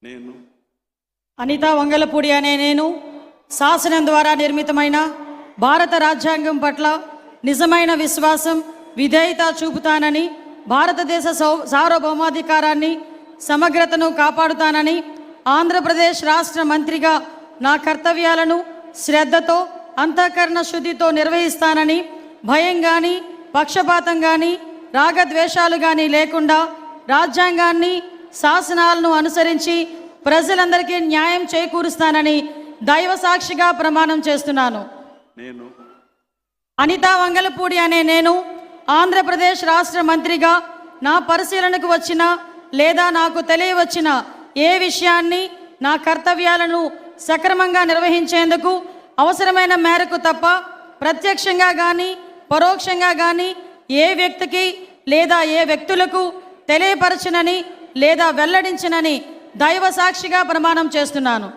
నేను అనితా వంగలపూడి అనే నేను శాసనం ద్వారా నిర్మితమైన భారత రాజ్యాంగం పట్ల నిజమైన విశ్వాసం విధేయత చూపుతానని, భారతదేశ సార్వభౌమాధికారాన్ని సమగ్రతను కాపాడుతానని, ఆంధ్రప్రదేశ్ రాష్ట్ర మంత్రిగా నా కర్తవ్యాలను శ్రద్ధతో అంతఃకరణ శుద్ధితో నిర్వహిస్తానని, భయం కానీ పక్షపాతం కానీ రాగద్వేషాలు కానీ లేకుండా రాజ్యాంగాన్ని శాసనాలను అనుసరించి ప్రజలందరికీ న్యాయం చేకూరుస్తానని దైవ సాక్షిగా ప్రమాణం చేస్తున్నాను. నేను అనితా వంగలపూడి అనే నేను ఆంధ్రప్రదేశ్ రాష్ట్ర మంత్రిగా నా పరిశీలనకు వచ్చిన లేదా నాకు తెలియవచ్చిన ఏ విషయాన్ని నా కర్తవ్యాలను సక్రమంగా నిర్వహించేందుకు అవసరమైన మేరకు తప్ప ప్రత్యక్షంగా కానీ పరోక్షంగా కానీ ఏ వ్యక్తికి లేదా ఏ వ్యక్తులకు తెలియపరచనని లేదా వెల్లడించనని దైవ సాక్షిగా ప్రమాణం చేస్తున్నాను.